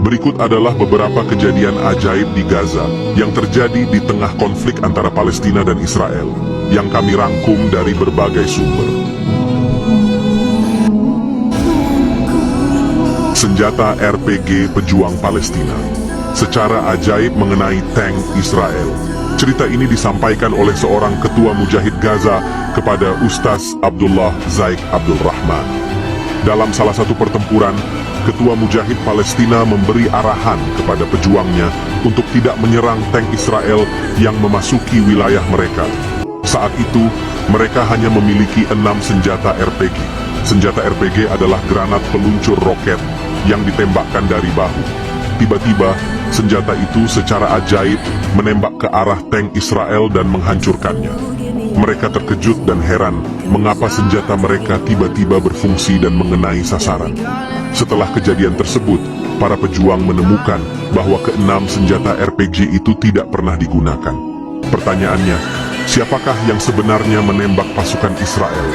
Berikut adalah beberapa kejadian ajaib di Gaza yang terjadi di tengah konflik antara Palestina dan Israel, yang kami rangkum dari berbagai sumber. Senjata RPG pejuang Palestina. Secara ajaib mengenai tank Israel. Cerita ini disampaikan oleh seorang ketua mujahid Gaza kepada Ustaz Abdullah Zaik Abdul Rahman. Dalam salah satu pertempuran, ketua mujahid Palestina memberi arahan kepada pejuangnya untuk tidak menyerang tank Israel yang memasuki wilayah mereka. Saat itu, mereka hanya memiliki 6 senjata RPG. Senjata RPG adalah granat peluncur roket yang ditembakkan dari bahu. Tiba-tiba, senjata itu secara ajaib menembak ke arah tank Israel dan menghancurkannya. Mereka terkejut dan heran mengapa senjata mereka tiba-tiba berfungsi dan mengenai sasaran. Setelah kejadian tersebut, para pejuang menemukan bahwa ke-6 senjata RPG itu tidak pernah digunakan. Pertanyaannya, siapakah yang sebenarnya menembak pasukan Israel?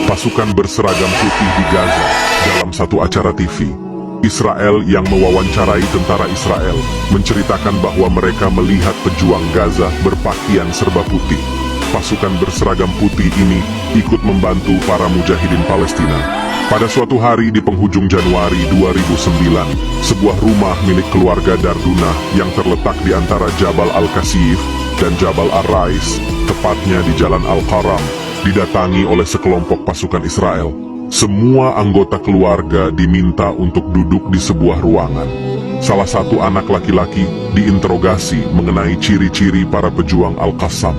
Pasukan berseragam putih di Gaza. Dalam satu acara TV, Israel yang mewawancarai tentara Israel menceritakan bahwa mereka melihat pejuang Gaza berpakaian serba putih. Pasukan berseragam putih ini ikut membantu para mujahidin Palestina. Pada suatu hari di penghujung Januari 2009, sebuah rumah milik keluarga Darduna yang terletak di antara Jabal Al-Kasif dan Jabal Ar-Rais, tepatnya di Jalan Al-Qaram, didatangi oleh sekelompok pasukan Israel. Semua anggota keluarga diminta untuk duduk di sebuah ruangan. Salah satu anak laki-laki diinterogasi mengenai ciri-ciri para pejuang Al-Qassam.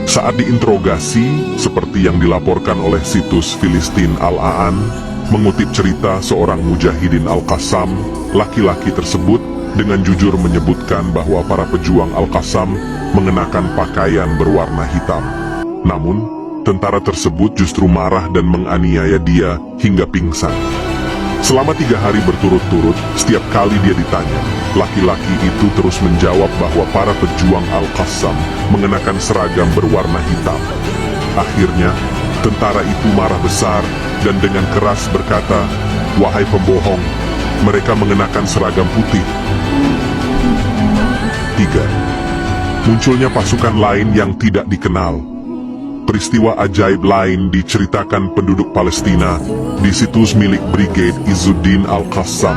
Saat diinterogasi, seperti yang dilaporkan oleh situs Filistin Al-Aan, mengutip cerita seorang mujahidin Al-Qassam, laki-laki tersebut dengan jujur menyebutkan bahwa para pejuang Al-Qassam mengenakan pakaian berwarna hitam. Namun, tentara tersebut justru marah dan menganiaya dia hingga pingsan. Selama 3 hari berturut-turut, setiap kali dia ditanya, laki-laki itu terus menjawab bahwa para pejuang Al-Qassam mengenakan seragam berwarna hitam. Akhirnya, tentara itu marah besar dan dengan keras berkata, "Wahai pembohong, mereka mengenakan seragam putih." 3. Munculnya pasukan lain yang tidak dikenal. Peristiwa ajaib lain diceritakan penduduk Palestina di situs milik Brigade Izzuddin Al-Qassam,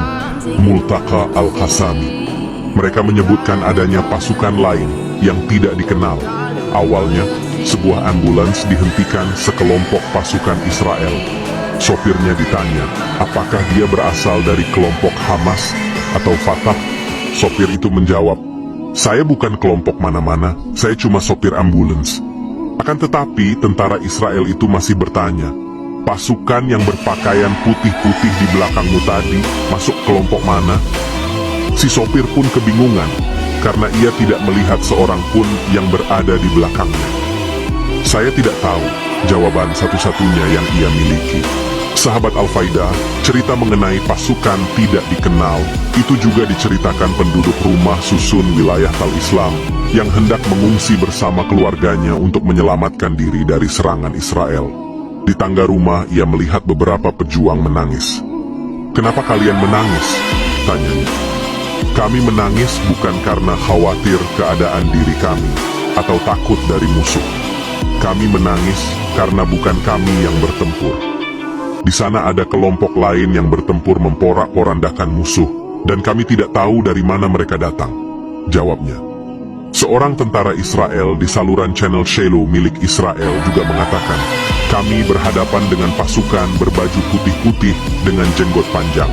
Multaqa Al-Qassami. Mereka menyebutkan adanya pasukan lain yang tidak dikenal. Awalnya, sebuah ambulans dihentikan sekelompok pasukan Israel. Sopirnya ditanya, apakah dia berasal dari kelompok Hamas atau Fatah? Sopir itu menjawab, "Saya bukan kelompok mana-mana, saya cuma sopir ambulans." Akan tetapi, tentara Israel itu masih bertanya, pasukan yang berpakaian putih-putih di belakangmu tadi masuk kelompok mana? Si sopir pun kebingungan, karena ia tidak melihat seorang pun yang berada di belakangnya. "Saya tidak tahu," jawaban satu-satunya yang ia miliki. Sahabat Al-Faidah, cerita mengenai pasukan tidak dikenal itu juga diceritakan penduduk rumah susun wilayah Tal-Islam yang hendak mengungsi bersama keluarganya untuk menyelamatkan diri dari serangan Israel. Di tangga rumah ia melihat beberapa pejuang menangis. "Kenapa kalian menangis?" tanyanya. "Kami menangis bukan karena khawatir keadaan diri kami atau takut dari musuh. Kami menangis karena bukan kami yang bertempur. Di sana ada kelompok lain yang bertempur memporak-porandakan musuh, dan kami tidak tahu dari mana mereka datang," jawabnya. Seorang tentara Israel di saluran channel Shiloh milik Israel juga mengatakan, "Kami berhadapan dengan pasukan berbaju putih-putih dengan jenggot panjang.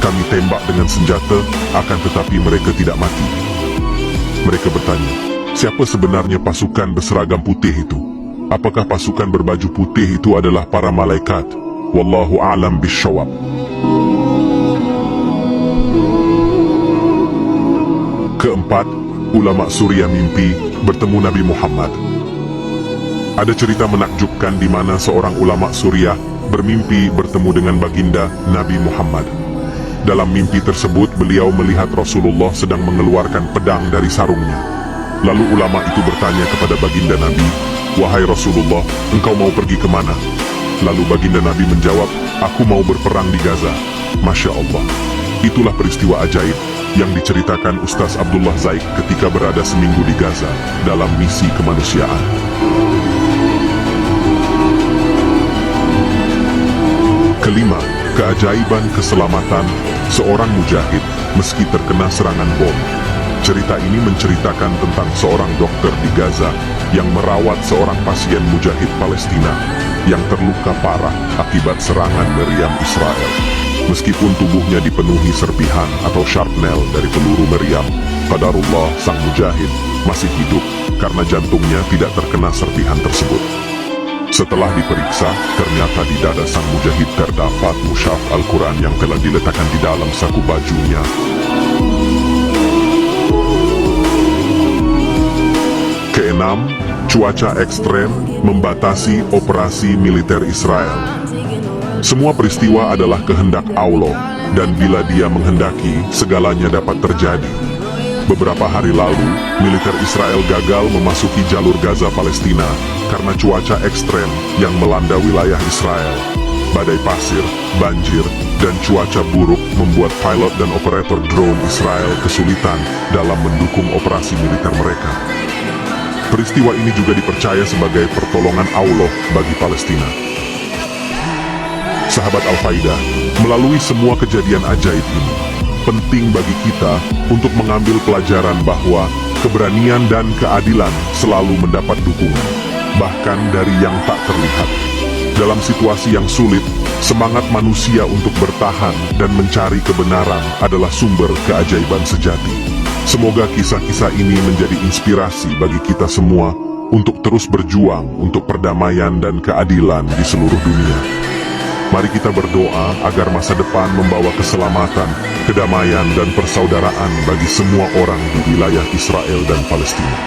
Kami tembak dengan senjata, akan tetapi mereka tidak mati." Mereka bertanya, siapa sebenarnya pasukan berseragam putih itu? Apakah pasukan berbaju putih itu adalah para malaikat? Wallahu a'lam bisyawab. Keempat, ulama Suriah mimpi bertemu Nabi Muhammad. Ada cerita menakjubkan di mana seorang ulama Suriah bermimpi bertemu dengan baginda Nabi Muhammad. Dalam mimpi tersebut beliau melihat Rasulullah sedang mengeluarkan pedang dari sarungnya. Lalu ulama itu bertanya kepada baginda Nabi, "Wahai Rasulullah, engkau mau pergi kemana?" Lalu baginda Nabi menjawab, Aku mau berperang di Gaza. Masya Allah. Itulah peristiwa ajaib yang diceritakan Ustaz Abdullah Zaik ketika berada seminggu di Gaza dalam misi kemanusiaan. Kelima, keajaiban keselamatan seorang mujahid meski terkena serangan bom. Cerita ini menceritakan tentang seorang dokter di Gaza yang merawat seorang pasien mujahid Palestina yang terluka parah akibat serangan meriam Israel. Meskipun tubuhnya dipenuhi serpihan atau shrapnel dari peluru meriam, qadarullah sang mujahid masih hidup karena jantungnya tidak terkena serpihan tersebut. Setelah diperiksa, ternyata di dada sang mujahid terdapat mushaf Al-Quran yang telah diletakkan di dalam saku bajunya. Keenam, cuaca ekstrem membatasi operasi militer Israel. Semua peristiwa adalah kehendak Allah, dan bila Dia menghendaki, segalanya dapat terjadi. Beberapa hari lalu, militer Israel gagal memasuki jalur Gaza Palestina karena cuaca ekstrem yang melanda wilayah Israel. Badai pasir, banjir, dan cuaca buruk membuat pilot dan operator drone Israel kesulitan dalam mendukung operasi militer mereka. Peristiwa ini juga dipercaya sebagai pertolongan Allah bagi Palestina. Sahabat Al-Faidah, melalui semua kejadian ajaib ini, penting bagi kita untuk mengambil pelajaran bahwa keberanian dan keadilan selalu mendapat dukungan, bahkan dari yang tak terlihat. Dalam situasi yang sulit, semangat manusia untuk bertahan dan mencari kebenaran adalah sumber keajaiban sejati. Semoga kisah-kisah ini menjadi inspirasi bagi kita semua untuk terus berjuang untuk perdamaian dan keadilan di seluruh dunia. Mari kita berdoa agar masa depan membawa keselamatan, kedamaian dan persaudaraan bagi semua orang di wilayah Israel dan Palestina.